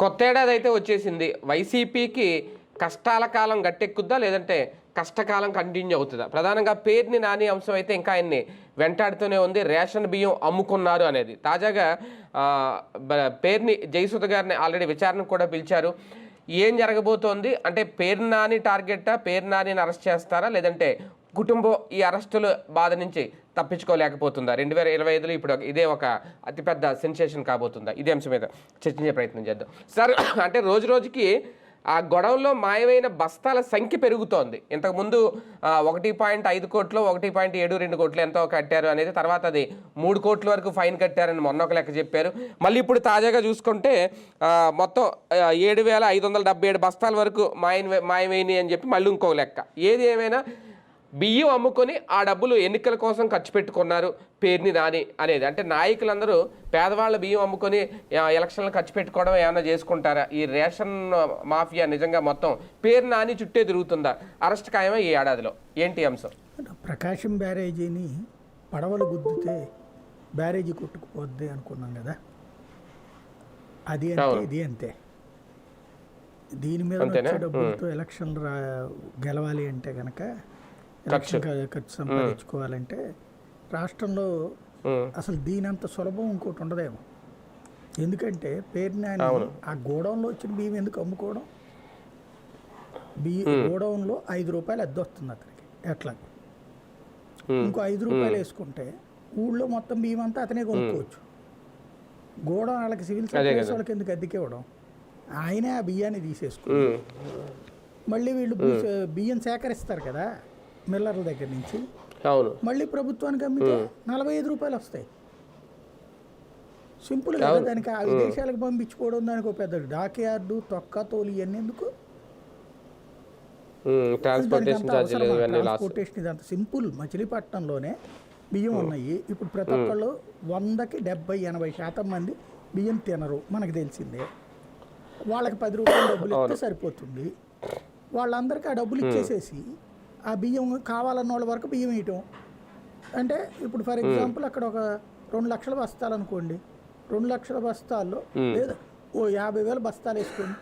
కొత్త ఏడాది అయితే వచ్చేసింది. వైసీపీకి కష్టాల కాలం గట్టెక్కుద్దా, లేదంటే కష్టకాలం కంటిన్యూ అవుతుందా? ప్రధానంగా పేర్ని నాని అంశం అయితే ఇంకా ఆయన్ని వెంటాడుతూనే ఉంది. రేషన్ బియ్యం అమ్ముకున్నారు అనేది తాజాగా పేర్ని జయసుధ గారిని ఆల్రెడీ విచారణకు కూడా పిలిచారు. ఏం జరగబోతోంది అంటే, పేరు నాని టార్గెట్టా, పేరు నానిని అరెస్ట్ చేస్తారా, లేదంటే కుటుంబం ఈ అరెస్టుల బాధ నుంచి తప్పించుకోలేకపోతుందా? 2025లో ఇప్పుడు ఇదే ఒక అతిపెద్ద సెన్సేషన్ కాబోతుందా? ఇదే అంశం మీద చర్చించే ప్రయత్నం చేద్దాం సార్. అంటే రోజు రోజుకి ఆ గొడవల్లో మాయమైన బస్తాల సంఖ్య పెరుగుతోంది. ఇంతకుముందు 1.5 కోట్లు, 1.72 కోట్లు ఎంతో కట్టారు అనేది, తర్వాత అది 3 కోట్ల వరకు ఫైన్ కట్టారని మొన్న ఒక లెక్క చెప్పారు. మళ్ళీ ఇప్పుడు తాజాగా చూసుకుంటే మొత్తం 7,577 బస్తాల వరకు మాయమైనవి అని చెప్పి మళ్ళీ ఇంకో లెక్క. ఏది ఏమైనా బియ్యం అమ్ముకొని ఆ డబ్బులు ఎన్నికల కోసం ఖర్చు పెట్టుకున్నారు పేర్ని నాని అనేది. అంటే నాయకులందరూ పేదవాళ్ళ బియ్యం అమ్ముకొని ఎలక్షన్లు ఖర్చు పెట్టుకోవడం ఏమైనా చేసుకుంటారా? ఈ రేషన్ మాఫియా నిజంగా మొత్తం పేరు నాని చుట్టే తిరుగుతుందా? అరెస్ట్ ఖాయమా ఈ ఏడాదిలో? ఏంటి అంశం? ప్రకాశం బ్యారేజీని పడవలు గుద్దితే బ్యారేజీ కొట్టుకుపోద్ది అనుకున్నాం కదా, అది అంటే ఇది అంతే. దీని మీద వచ్చే డబ్బులతో ఎలక్షన్లు గెలవాలి అంటే కనుక, ఎలక్షన్ ఖర్చు సంపాదించుకోవాలంటే రాష్ట్రంలో అసలు దీనంత సులభం ఇంకోటి ఉండదేమో. ఎందుకంటే పేరుని ఆ గోడౌన్లో వచ్చిన బియ్యం ఎందుకు అమ్ముకోవడం? గోడౌన్లో 5 రూపాయలు అద్దె వస్తుంది అతనికి, ఎట్లా ఇంకో 5 రూపాయలు వేసుకుంటే ఊళ్ళో మొత్తం బియ్యం అంతా అతనే కొనుక్కోవచ్చు. గోడౌన్ వాళ్ళకి సివిల్ సప్లైస్ వాళ్ళకి ఎందుకు అద్దెకి ఇవ్వడం? ఆయనే ఆ బియ్యాన్ని తీసేసుకుని మళ్ళీ వీళ్ళు బియ్యం సేకరిస్తారు కదా మిల్లర్ల దగ్గర నుంచి, మళ్ళీ ప్రభుత్వానికి అమ్మితే 45 రూపాయలు వస్తాయి. సింపుల్ కదా. దానికి ఆ విదేశాలకు పంపించుకోవడం, దానికి ఒక పెద్ద డాక్ యార్డు, తొక్క తోలు ఇవన్నీ ఎందుకు? ట్రాన్స్పోర్టేషన్ ఇదంతా సింపుల్. మచిలీపట్నంలోనే బియ్యం ఉన్నాయి. ఇప్పుడు ప్రతి ఒక్కళ్ళు 100కి 70-80% మంది బియ్యం తినరు, మనకు తెలిసిందే. వాళ్ళకి 10 రూపాయలు డబ్బులు ఇస్తే సరిపోతుంది. వాళ్ళందరికీ ఆ డబ్బులు ఇచ్చేసేసి ఆ బియ్యం కావాలన్న వాళ్ళ వరకు బియ్యం వేయటం. అంటే ఇప్పుడు ఫర్ ఎగ్జాంపుల్ అక్కడ ఒక 2 లక్షల బస్తాలు అనుకోండి, 2 లక్షల బస్తాల్లో లేదా ఓ 50,000 బస్తాలు వేసుకోండి.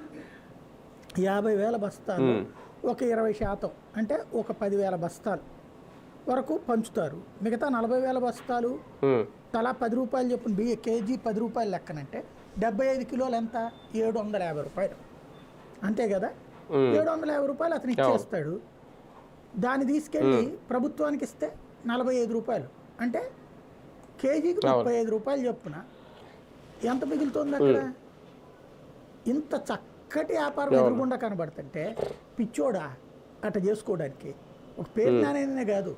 50,000 బస్తాలు ఒక 20% అంటే ఒక 10,000 బస్తాలు వరకు పంచుతారు. మిగతా 40,000 బస్తాలు తలా 10 రూపాయలు చెప్పిన బియ్యం కేజీ 10 రూపాయలు లెక్కనంటే 75 కిలోలు ఎంత? 750 రూపాయలు, అంతే కదా. 750 రూపాయలు అతను ఇచ్చేస్తాడు. దాన్ని తీసుకెళ్ళి ప్రభుత్వానికి ఇస్తే 45 రూపాయలు, అంటే కేజీకి 35 రూపాయలు చొప్పున ఎంత మిగులుతుంది అక్కడ? ఇంత చక్కటి వ్యాపారం ఎదురుగుండా కనబడుతుంటే పిచ్చోడా అట్ట చేసుకోవడానికి? ఒక పేరు నానే కాదు,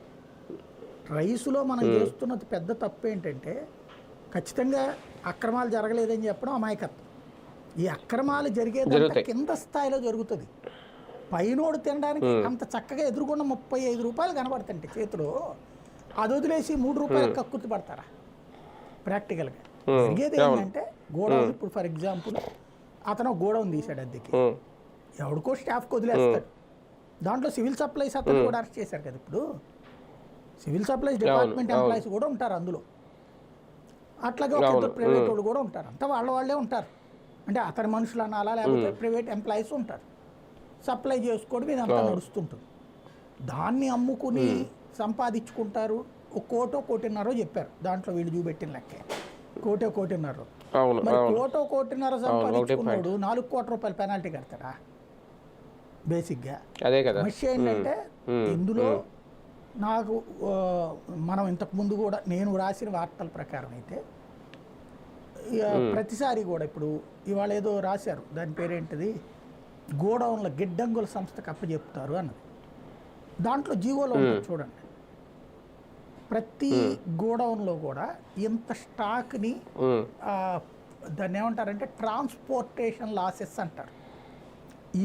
రైసులో మనం చేస్తున్నది పెద్ద తప్పు ఏంటంటే, ఖచ్చితంగా అక్రమాలు జరగలేదని చెప్పడం అమాయకత్వం. ఈ అక్రమాలు జరిగేదంతా కింద స్థాయిలో జరుగుతుంది. పైనోడు తినడానికి అంత చక్కగా ఎదురుగుండా 35 రూపాయలు కనబడుతుంటే చేతిలో, అది వదిలేసి 3 రూపాయలకు కక్కుర్తి పడతారా? ప్రాక్టికల్గా జరిగేది ఏంటంటే, గోడౌన్ ఇప్పుడు ఫర్ ఎగ్జాంపుల్ అతను గోడౌన్ తీశాడు అద్దెకి, ఎవడికో స్టాఫ్కి వదిలేస్తాడు. దాంట్లో సివిల్ సప్లైస్ అతను కూడా అరెస్ట్ చేశారు కదా. ఇప్పుడు సివిల్ సప్లైస్ డిపార్ట్మెంట్ ఎంప్లాయీస్ కూడా ఉంటారు అందులో. అట్లాగే ఒక ఇద్దరు ప్రైవేట్ వాళ్ళు కూడా ఉంటారు. అంతా వాళ్ళే ఉంటారు. అంటే అతని మనుషులు అనాలా, లేకపోతే ప్రైవేట్ ఎంప్లాయీస్ ఉంటారు. సప్లై చేసుకోవడం ఇదంతా నడుస్తుంటుంది. దాన్ని అమ్ముకుని సంపాదించుకుంటారు. 1 కోటో 1.5 చెప్పారు దాంట్లో, వీళ్ళు చూపెట్టిన లెక్కే 1 కోటి 1.5. మరి 1 కోటి 1.5 సంపాదించుకున్నాడు 4 కోట్ల రూపాయలు పెనాల్టీ కడతాడా? బేసిక్గా సమస్య ఏంటంటే, ఇందులో నాకు మనం ఇంతకుముందు కూడా నేను రాసిన వార్తల ప్రకారం అయితే ప్రతిసారి కూడా, ఇప్పుడు ఇవాళ ఏదో రాశారు, దాని పేరేంటిది, గోడౌన్ల గిడ్డంగుల సంస్థకు అప్పచెప్తారు అన్నది. దాంట్లో జీవోలో ఉంటుంది చూడండి, ప్రతి గోడౌన్లో కూడా ఇంత స్టాక్ని దాన్ని ఏమంటారంటే ట్రాన్స్పోర్టేషన్ లాసెస్ అంటారు.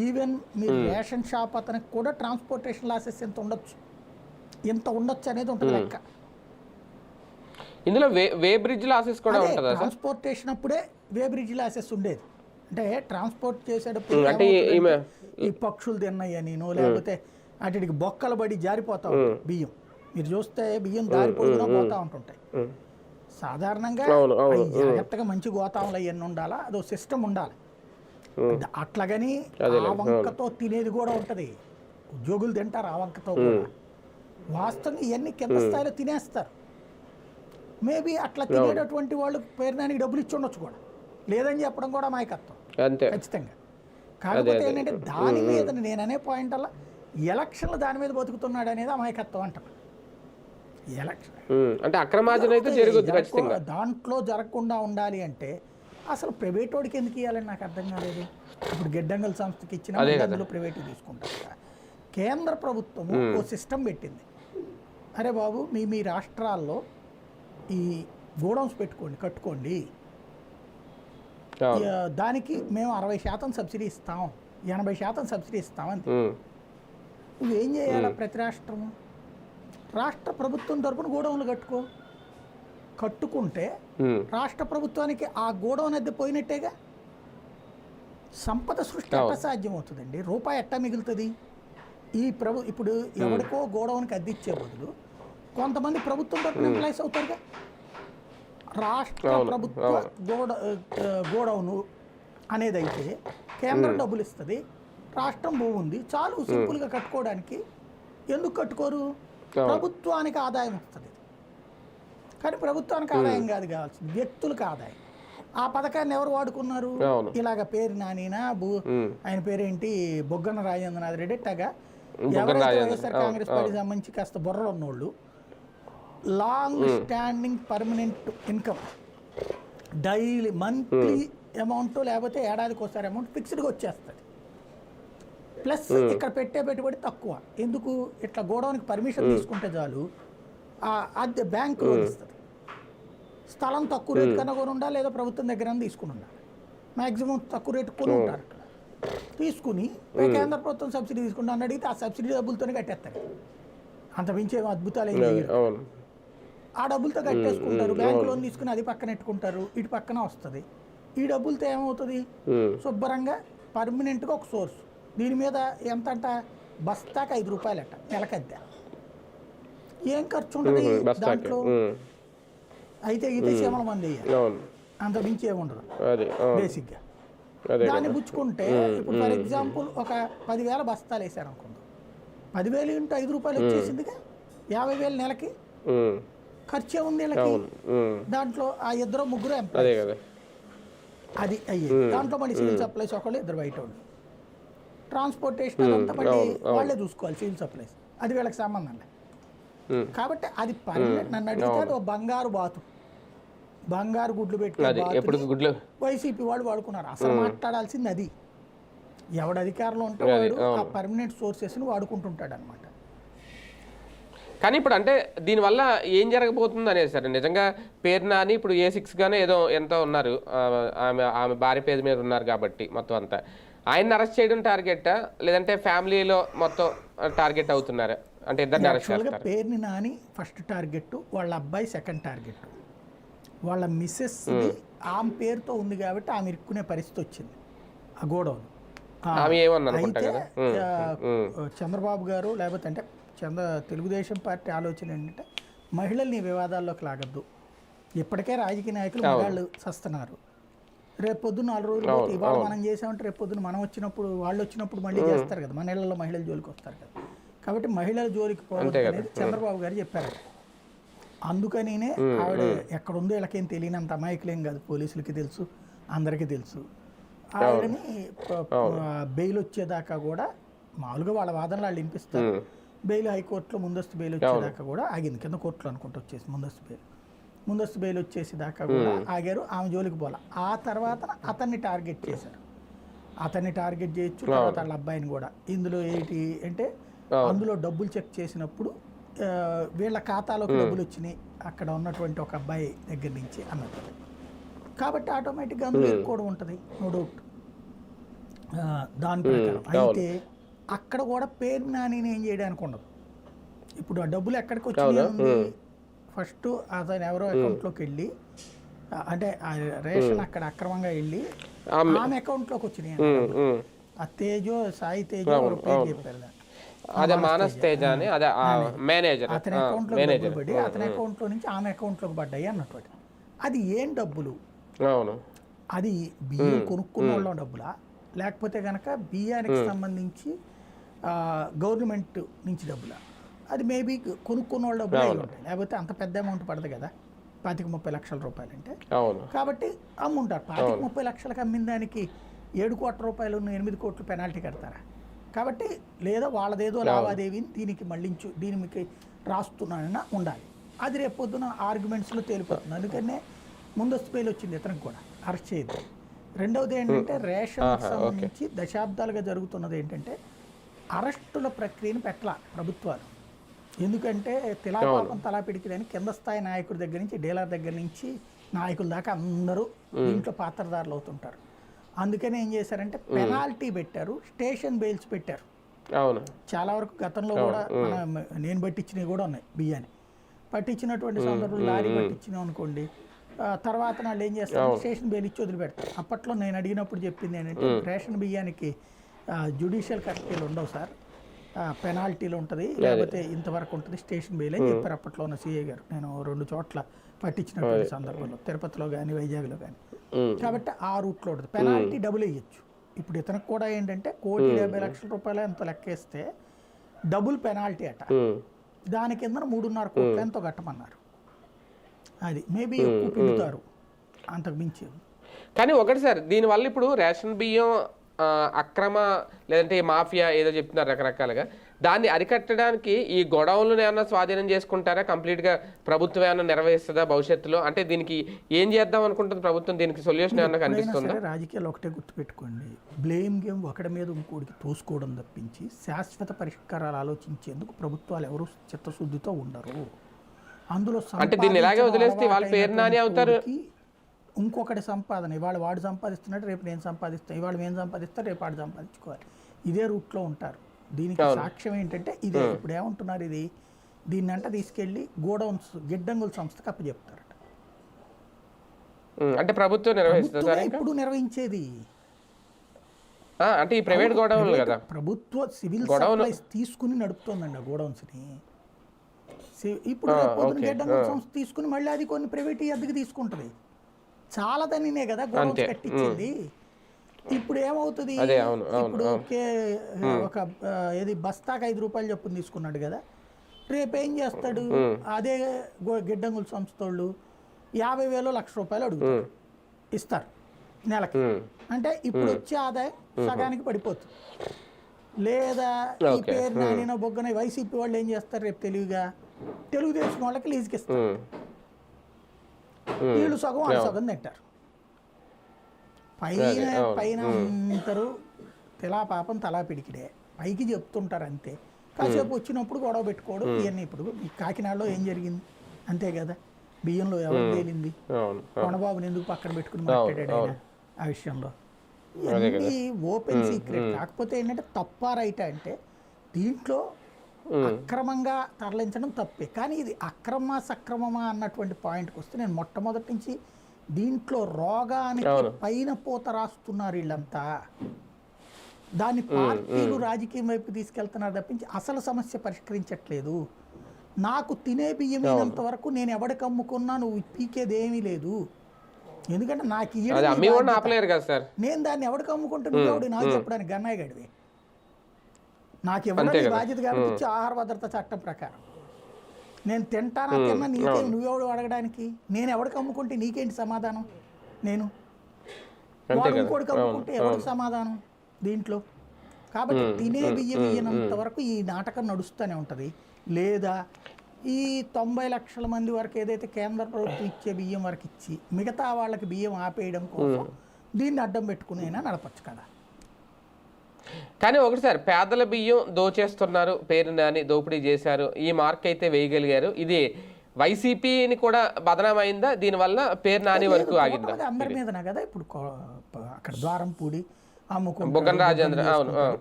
ఈవెన్ మీరు రేషన్ షాప్ అతనికి కూడా ట్రాన్స్పోర్టేషన్ లాసెస్ ఎంత ఉండొచ్చు అనేది ఉంటుంది లెక్క. ఇందులో వే బ్రిడ్జ్ లాసెస్ కూడా ఉంటుందా? ట్రాన్స్పోర్టేషన్ అప్పుడే వే బ్రిడ్జ్ లాసెస్ ఉండేది. అంటే ట్రాన్స్పోర్ట్ చేసేటప్పుడు ఈ పక్షులు తిన్నాయని, లేకపోతే అటుకి బొక్కలు పడి జారిపోతా ఉంటాయి బియ్యం. మీరు చూస్తే బియ్యం దారి పొడుగునా పోతా ఉంటుంటాయి. సాధారణంగా జాగ్రత్తగా మంచి గోతాములు అవన్నీ ఉండాలా, అదో సిస్టమ్ ఉండాలి. అట్లాగని ఆ వంకతో తినేది కూడా ఉంటది, ఉద్యోగులు తింటారు ఆ వంకతో కూడా. వాస్తవంగా ఇవన్నీ కింద స్థాయిలో తినేస్తారు. మేబీ అట్లా తినేటటువంటి వాళ్ళు పేరునానికి డబ్బులు ఇచ్చి ఉండొచ్చు కూడా, లేదని చెప్పడం కూడా మాయకత్వం ఖచ్చితంగా. కాకపోతే ఏంటంటే దాని మీద నేననే పాయింట్ అలా ఎలక్షన్లు దాని మీద బతుకుతున్నాడు అనేది అమాయకత్వం అంటారు. ఎలక్షన్ అంటే అక్రమార్జన అయితే జరుగుతుంది ఖచ్చితంగా. దాంట్లో జరగకుండా ఉండాలి అంటే అసలు ప్రైవేట్ వాడికి ఎందుకు ఇవ్వాలని నాకు అర్థం కాలేదు. ఇప్పుడు గిడ్డంగల్ సంస్థకి ఇచ్చిన అందులో ప్రైవేట్ తీసుకుంటారు. కేంద్ర ప్రభుత్వం ఓ సిస్టమ్ పెట్టింది, అరే బాబు మీ రాష్ట్రాల్లో ఈ గోడౌన్స్ పెట్టుకోండి, కట్టుకోండి, దానికి మేము 60% సబ్సిడీ ఇస్తాం, 80% సబ్సిడీ ఇస్తామని. నువ్వేం చేయాలా? ప్రతి రాష్ట్రము రాష్ట్ర ప్రభుత్వం తరపున గోడౌన్లు కట్టుకుంటే రాష్ట్ర ప్రభుత్వానికి ఆ గోడౌన్ అద్దె పోయినట్టేగా. సంపద సృష్టి ఎట్లా సాధ్యం అవుతుందండి? రూపాయి ఎట్టా మిగులుతుంది? ఇప్పుడు ఎవరికో గోడౌన్కి అద్దె ఇచ్చే బదులు కొంతమంది ప్రభుత్వం తరపున ఎంప్లాయీస్ అవుతారుగా. రాష్ట్ర ప్రభుత్వ గోడౌను అనేది అయితే కేంద్రం డబ్బులు ఇస్తుంది, రాష్ట్రం భూమి ఉంది, చాలు సింపుల్గా కట్టుకోవడానికి. ఎందుకు కట్టుకోరు? ప్రభుత్వానికి ఆదాయం వస్తుంది. కానీ ప్రభుత్వానికి ఆదాయం కాదు కావాల్సింది, వ్యక్తులకు ఆదాయం. ఆ పథకాన్ని ఎవరు వాడుకున్నారు? ఇలాగ పేరు నానినా ఆయన పేరేంటి, బొగ్గన రాజేంద్రనాథ్ రెడ్డి, అట్టగా ఎవరైతే వైఎస్ఆర్ కాంగ్రెస్ పార్టీకి సంబంధించి కాస్త బుర్రలు ఉన్నోళ్ళు, long standing permanent income daily monthly amount లేకపోతే ఏడాదికి ఒకసారి అమౌంట్ ఫిక్స్డ్గా వచ్చేస్తుంది. ప్లస్ ఇక్కడ పెట్టే పెట్టుబడి తక్కువ. ఎందుకు? ఇట్లా గోడౌన్కి పర్మిషన్ తీసుకుంటే చాలు, అద్దె బ్యాంకులో ఇస్తుంది. స్థలం తక్కువ రేటు కన్నా కొని ఉండాలి, లేదా ప్రభుత్వం దగ్గర తీసుకుని ఉండాలి. మ్యాక్సిమం తక్కువ రేటు కొని ఉంటారు అక్కడ. తీసుకుని కేంద్ర ప్రభుత్వం సబ్సిడీ తీసుకుంటాను అడిగితే ఆ సబ్సిడీ డబ్బులతోనే కట్టేస్తారు. అంత మించి ఏమో అద్భుతాలు ఏం చేయరు. ఆ డబ్బులతో కట్టేసుకుంటారు, బ్యాంకు లోన్ తీసుకుని అది పక్కన పెట్టుకుంటారు, ఇటు పక్కన వస్తుంది. ఈ డబ్బులతో ఏమవుతుంది? శుభ్రంగా పర్మనెంట్గా ఒక సోర్స్. దీని మీద ఎంత అంట, బస్తాకి 5 రూపాయలు అట్ట నెలకద్దా. ఏం ఖర్చు ఉంటుంది దాంట్లో? అయితే సీమల మంది అంత మించి ఏముండదు బేసిక్గా. దాన్ని పుచ్చుకుంటే ఇప్పుడు ఫర్ ఎగ్జాంపుల్ ఒక 10,000 బస్తాలు వేసారు అనుకుందాం, 10,000 ఇంటూ 5 రూపాయలు వచ్చేసిందిగా, 50,000 నెలకి ఖర్చే ఉంది వీళ్ళకి. దాంట్లో ఆ ఇద్దరు ముగ్గురు ఎంప్లాయీస్, అది అయ్యేది. దాంట్లో మళ్ళీ సివిల్ సప్లైస్ ఒకళ్ళు, ఇద్దరు బయట వాళ్ళు, ట్రాన్స్పోర్టేషన్ అదంతా మళ్ళీ వాళ్ళే చూసుకోవాలి సివిల్ సప్లైస్, అది వీళ్ళకి సంబంధం లేదు. కాబట్టి అది పర్మనెంట్. నన్ను అడిగితే అది బంగారు బాతు, బంగారు గుడ్లు పెట్టి వైసీపీ వాళ్ళు వాడుకున్నారు. అసలు మాట్లాడాల్సింది అది. ఎవడు అధికారంలో ఉంటే వాడు ఆ పర్మనెంట్ సోర్సెస్ని వాడుకుంటుంటాడు అనమాట. కానీ ఇప్పుడు అంటే దీనివల్ల ఏం జరగబోతుంది అనేది సార్, నిజంగా పేరు నాని ఇప్పుడు A6 గానే ఏదో ఎంతో ఉన్నారు, ఆమె భార్య పేరు మీద ఉన్నారు కాబట్టి మొత్తం అంతా ఆయన్ని అరెస్ట్ చేయడం టార్గెట్, లేదంటే ఫ్యామిలీలో మొత్తం టార్గెట్ అవుతున్నారు? అంటే ఇద్దరిని అరెస్ట్ చేస్తారు. పేరుని నాని ఫస్ట్ టార్గెట్, వాళ్ళ అబ్బాయి సెకండ్ టార్గెట్. వాళ్ళ మిస్సెస్ ఆమె పేరుతో ఉంది కాబట్టి ఆమె ఇరుక్కునే పరిస్థితి వచ్చింది ఆ గోడౌన్. అయితే చంద్రబాబు గారు లేకపోతే అంటే తెలుగుదేశం పార్టీ ఆలోచన ఏంటంటే మహిళల్ని వివాదాల్లోకి లాగద్దు. ఇప్పటికే రాజకీయ నాయకులు మగాళ్ళు సస్తున్నారు. రేపు పొద్దున్న 4 రోజులు ఇవాళ మనం చేసామంటే రేపు పొద్దున్న మనం వచ్చినప్పుడు వాళ్ళు వచ్చినప్పుడు మళ్ళీ చేస్తారు కదా, మన ఇళ్లలో మహిళల జోలికి వస్తారు కదా. కాబట్టి మహిళల జోలికి పోవద్దు అనేది చంద్రబాబు గారు చెప్పారు. అందుకనినే ఆవిడ ఎక్కడుందో వీళ్ళకేం తెలియనంత అమాయకులేం కాదు, పోలీసులకి తెలుసు, అందరికీ తెలుసు. ఆవిడని బెయిల్ వచ్చేదాకా కూడా మామూలుగా వాళ్ళ వాదనలు వాళ్ళు వినిపిస్తారు. బెయిల్ హైకోర్టులో ముందస్తు బెయిల్ వచ్చేదాకా కూడా ఆగింది, కింద కోర్టులో అనుకుంటూ వచ్చేసి ముందస్తు బెయిల్ వచ్చేసేదాకా కూడా ఆగారు. ఆమె జోలికి పోలా. ఆ తర్వాత అతన్ని టార్గెట్ చేశారు. అతన్ని టార్గెట్ చేయొచ్చు, తర్వాత వాళ్ళ అబ్బాయిని కూడా. ఇందులో ఏంటి అంటే అందులో డబ్బులు చెక్ చేసినప్పుడు వీళ్ళ ఖాతాలోకి డబ్బులు వచ్చినాయి అక్కడ ఉన్నటువంటి ఒక అబ్బాయి దగ్గర నుంచి అన్నట్టు. కాబట్టి ఆటోమేటిక్గా అందులో ఎక్కువ ఉంటుంది, నో డౌట్ దాని ప్రకారం. అయితే అక్కడ కూడా పేరు నాని ఏం చేయడానికి ఉండదు. ఇప్పుడు ఆ డబ్బులు ఎక్కడికి వచ్చినాయి? ఫస్ట్ అతను ఎవరో అకౌంట్లోకి వెళ్ళి, అంటే ఆ రేషన్ అక్కడ అక్రమంగా వెళ్ళి ఆమె అకౌంట్లోకి వచ్చినాయి. ఆ తేజో, సాయి తేజో పేరు చెప్పారు, అదే మానస్ తేజ అని, అదే మేనేజర్, అతని అకౌంట్లో పడి అతని అకౌంట్లో నుంచి ఆమె అకౌంట్లోకి పడ్డాయి అన్నట్టు. అది ఏం డబ్బులు? అవును, అది బియ్యం కొనుక్కున్న వాళ్ళ డబ్బులా, లేకపోతే కనుక బియ్యానికి సంబంధించి గవర్నమెంట్ నుంచి డబ్బులా, అది మేబీ కొనుక్కున్న వాళ్ళ డబ్బులు అయి ఉంటాయి, లేకపోతే అంత పెద్ద అమౌంట్ పడదు కదా 25-30 లక్షల రూపాయలు అంటే. అవును. కాబట్టి అమ్ముంటారు. 25-30 లక్షలకు అమ్మిన దానికి 7 కోట్ల రూపాయలు 8 కోట్లు పెనాల్టీ కడతారా? కాబట్టి లేదా వాళ్ళదేదో లావాదేవీని దీనికి మళ్ళించు, దీనికి రాస్తున్నానన్నా ఉండాలి. అది రేపు పొద్దున ఆర్గ్యుమెంట్స్లో తేలిపోతుంది. అందుకనే ముందస్తు బెయిల్ వచ్చింది ఇతనికి కూడా, అరెస్ట్ చేయదు. రెండవది ఏంటంటే రేషన్ సంబంధించి దశాబ్దాలుగా జరుగుతున్నది ఏంటంటే అరెస్టుల ప్రక్రియను పెట్టాల ప్రభుత్వాలు. ఎందుకంటే తిలాపాపం తలా పిడికిలని కింద స్థాయి నాయకుడి దగ్గర నుంచి డీలర్ దగ్గర నుంచి నాయకుల దాకా అందరూ దీంట్లో పాత్రదారులు అవుతుంటారు. అందుకని ఏం చేశారంటే పెనాల్టీ పెట్టారు, స్టేషన్ బెయిల్స్ పెట్టారు. అవును. చాలా వరకు గతంలో కూడా నేను పట్టించినవి కూడా ఉన్నాయి. బియ్యాన్ని పట్టించినటువంటి సందర్భంలో లారీ పట్టించినాం అనుకోండి, తర్వాత వాళ్ళు ఏం చేస్తారు, స్టేషన్ బెయిల్ ఇచ్చి వదిలిపెడతారు. అప్పట్లో నేను అడిగినప్పుడు చెప్పింది ఏంటంటే రేషన్ బియ్యానికి జ్యుడిషియల్ కస్టడీలు ఉండవు సార్, పెనాల్టీలు ఉంటుంది, లేకపోతే ఇంతవరకు ఉంటుంది స్టేషన్ బెయిల్ అని చెప్పారు అప్పట్లో ఉన్న సిఐ గారు. నేను 2 చోట్ల పట్టించినటువంటి సందర్భంలో, తిరుపతిలో కానీ వైజాగ్లో కానీ. కాబట్టి ఆ రూట్లో ఉంటుంది, పెనాల్టీ డబుల్ వేయచ్చు. ఇప్పుడు ఇతనికి కూడా ఏంటంటే 1,70,00,000 రూపాయలు ఎంతో లెక్కేస్తే డబుల్ పెనాల్టీ అట, దాని కింద 3.5 కోట్లు ఎంతో కట్టమన్నారు. అది మేబీ ఎక్కువ పిండుతారు అంతకు మించి. కానీ ఒకటి సార్, దీనివల్ల ఇప్పుడు రేషన్ బియ్యం అక్రమ లేదంటే మాఫియా ఏదో చెప్తున్నారు రకరకాలుగా, దాన్ని అరికట్టడానికి ఈ గొడవలను ఏమన్నా స్వాధీనం చేసుకుంటారా? కంప్లీట్గా ప్రభుత్వం ఏమన్నా నెరవేరుస్తుందా భవిష్యత్తులో? అంటే దీనికి ఏం చేద్దాం అనుకుంటుంది ప్రభుత్వం? దీనికి సొల్యూషన్ ఏమన్నా కనిపిస్తుందా? రాజకీయాలు ఒకటే గుర్తుపెట్టుకోండి, బ్లేమ్ గేమ్ ఒకటి మీద ఇంకోటికి తోసుకోవడం తప్పించి శాశ్వత పరిష్కారాలు ఆలోచించేందుకు ప్రభుత్వాలు ఎవరు చిత్తశుద్ధితో ఉండరు. అందులో అంటే దీన్ని ఇలాగే వదిలేస్తే వాళ్ళ పేరు నాని అవుతారు. ఇంకొకటి సంపాదన, ఇవాళ వాడు సంపాదిస్తున్నాడు, రేపు నేను సంపాదిస్తాను, ఇవాళ మేము సంపాదిస్తాను, రేపు వాడు సంపాదించుకోవాలి, ఇదే రూట్లో ఉంటారు. దీనికి సాక్ష్యం ఏంటంటే ఇదే. ఇప్పుడు ఏమంటున్నారు, ఇది దీన్ని అంట తీసుకెళ్ళి గోడౌన్స్ గిడ్డంగుల సంస్థకు అప్పచెప్తారట. అంటే ప్రభుత్వం నిర్వహిస్తుంది ఇప్పుడు నిర్వహించేది, అంటే ఈ ప్రైవేట్ గోడౌన్లు కదా, ప్రభుత్వ సివిల్ సప్లైస్ తీసుకుని నడుపుతోందండి ఆ గోడౌన్స్ని. ఇప్పుడు గిడ్డంగుల సంస్థ తీసుకుని మళ్ళీ అది కొన్ని ప్రైవేట్ అద్దెకి తీసుకుంటుంది. చాలా దానినే కదా గోడౌన్స్ కట్టించింది. ఇప్పుడు ఏమవుతుంది, ఇప్పుడు ఒక ఏది బస్తాకు 5 రూపాయలు చొప్పున తీసుకున్నాడు కదా, రేపు ఏం చేస్తాడు, అదే గిడ్డంగుల సంస్థ వాళ్ళు 50,000 1,00,000 రూపాయలు అడుగుతారు, ఇస్తారు నెలకి. అంటే ఇప్పుడు వచ్చే ఆదాయం సగానికి పడిపోతుంది. లేదా ఈ పేరు నానిన బొగ్గన వైసీపీ వాళ్ళు ఏం చేస్తారు, రేపు తెలివిగా తెలుగుదేశం వాళ్ళకి లీజుకి ఇస్తారు, వీళ్ళు సగం వాళ్ళు సగం తింటారు. పైన అందరూ తిలా పాపం తలా పిడికిడే పైకి చెప్తుంటారు అంతే. కాసేపు వచ్చినప్పుడు గొడవ పెట్టుకోవడం ఇవన్నీ. ఇప్పుడు ఈ కాకినాడలో ఏం జరిగింది అంతే కదా, బియ్యంలో ఎవరు తేలింది, కొండబాబుని ఎందుకు పక్కన పెట్టుకుని మాట్లాడాడు ఆయన ఆ విషయంలో. ఇవన్నీ ఓపెన్ సీక్రెట్. కాకపోతే ఏంటంటే తప్ప రైట్ అంటే దీంట్లో అక్రమంగా తరలించడం తప్పే, కానీ ఇది అక్రమ సక్రమమా అన్నటువంటి పాయింట్కి వస్తే నేను మొట్టమొదటి నుంచి దీంట్లో రోగానికి పైన పూత రాస్తున్నారు వీళ్ళంతా. దాన్ని పార్టీలు రాజకీయం వైపు తీసుకెళ్తున్నారు తప్పించి అసలు సమస్య పరిష్కరించట్లేదు. నాకు తినే బియ్యం అయినంత వరకు నేను ఎవడికి అమ్ముకున్నా నువ్వు పీకేదేమీ లేదు. ఎందుకంటే నాకు నేను దాన్ని ఎవడికి అమ్ముకుంటే నువ్వు ఎవడు నాకు చెప్పడానికి గన్నయ్య గడివే. నాకు ఇవ్వడానికి బాధ్యత కాబట్టి ఆహార భద్రత చట్టం ప్రకారం నేను తింటానా తిన్నా నీకే, నువ్వెవడు అడగడానికి, నేను ఎవడికి అమ్ముకుంటే నీకేంటి సమాధానం, నేను వాడు ఇంకోటికి అమ్ముకుంటే ఎవరికి సమాధానం దీంట్లో. కాబట్టి తినే బియ్యం ఇయ్యనంత వరకు ఈ నాటకం నడుస్తూనే ఉంటుంది. లేదా ఈ 90 లక్షల మంది వరకు ఏదైతే కేంద్ర ప్రభుత్వం ఇచ్చే బియ్యం వరకు ఇచ్చి మిగతా వాళ్ళకి బియ్యం ఆపేయడం కోసం దీన్ని అడ్డం పెట్టుకునైనా నడపచ్చు కదా. కానీ ఒకటిసారి పేదల బియ్యం దోచేస్తున్నారు, పేరు నాని దోపిడీ చేశారు, ఈ మార్క్ అయితే వేయగలిగారు. ఇది వైసీపీని కూడా బదనామైందా దీనివల్ల, పేరు నాని వరకు ఆగిందా? అందరి మీదనే కదా ఇప్పుడు అక్కడ ద్వారంపూడి బుగ్గన రాజేంద్ర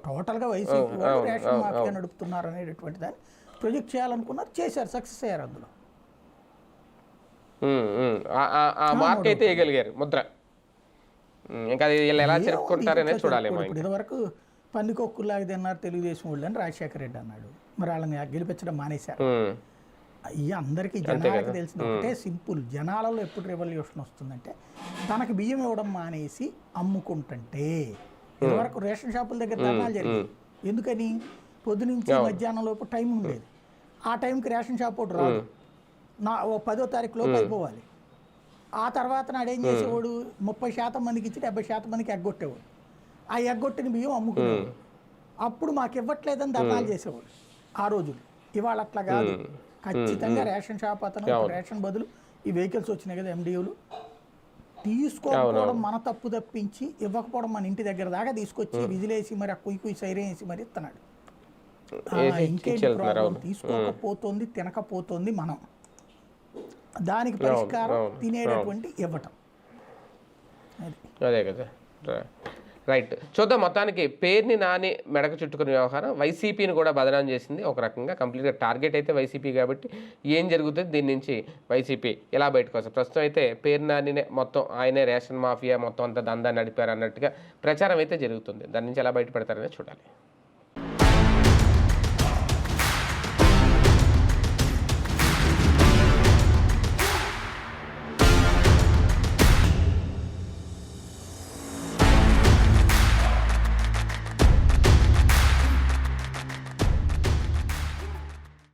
టోటల్ గా వైసీపీ రేషన్ మాఫియా నడుపుతున్నారు అనేటటువంటి దాన్ని ప్రొజెక్ట్ చేయాలనుకున్నారు, చేశారు, సక్సెస్ అయ్యారు అందులో. ఆ మార్క్ అయితే వేయగలిగారు ముద్ర. ఇంకా అది ఎలా చెప్పుకుంటారనే చూడాలి. ఇది వరకు పందికొక్కులాగా తిన్నారు తెలుగుదేశం వాళ్ళు అని రాజశేఖర రెడ్డి అన్నాడు. మరి వాళ్ళని గెలిపించడం మానేశారు. అయ్యి అందరికీ జనాలకు తెలిసిన ఒకటే సింపుల్, జనాలలో ఎప్పుడు రెవల్యూషన్ వస్తుందంటే తనకు బియ్యం ఇవ్వడం మానేసి అమ్ముకుంటుంటే ఇదివరకు రేషన్ షాపుల దగ్గర ధర్నాలు జరిగాయి. ఎందుకని? పొద్దు నుంచి మధ్యాహ్నం లోపు టైం ఉండేది. ఆ టైంకి రేషన్ షాప్ ఒకటి రాదు, 10వ తారీఖు లోపు అయిపోవాలి. ఆ తర్వాత నాడు ఏం చేసేవాడు, 30% మందికి ఇచ్చి 70% మందికి ఎగ్గొట్టేవాడు. ఆ ఎగ్గొట్టిన బియ్యం అమ్ముకునేవాడు. అప్పుడు మాకు ఇవ్వట్లేదని ధర్నాలు చేసేవాడు ఆ రోజులు. ఇవాళ అట్లా కాదు, ఖచ్చితంగా రేషన్ షాప్ అతను రేషన్ బదులు ఈ వెహికల్స్ వచ్చినాయి కదా ఎండిఓలు, తీసుకోకపోవడం మన తప్పు తప్పించి ఇవ్వకపోవడం మన ఇంటి దగ్గర దాకా తీసుకొచ్చి విజిలేసి మరి ఆ కుయ్యి సైరం వేసి మరి ఇస్తున్నాడు. ఇంకేంటి ప్రాబ్లం? తీసుకోకపోతుంది, తినకపోతుంది మనం, దానికి పరిష్కారం తినేటటువంటి ఇవ్వటం. అదే కదా, రైట్. చూద్దాం. మొత్తానికి పేరుని నాని మెడకు చుట్టుకునే వ్యవహారం వైసీపీని కూడా బదనాం చేసింది ఒక రకంగా. కంప్లీట్గా టార్గెట్ అయితే వైసీపీ కాబట్టి ఏం జరుగుతుంది దీని నుంచి వైసీపీ ఎలా బయటకు వస్తుంది? ప్రస్తుతం అయితే పేరు నానినే మొత్తం ఆయనే రేషన్ మాఫియా మొత్తం అంతా దందా నడిపారు అన్నట్టుగా ప్రచారం అయితే జరుగుతుంది. దాని నుంచి ఎలా బయటపడతారనే చూడాలి.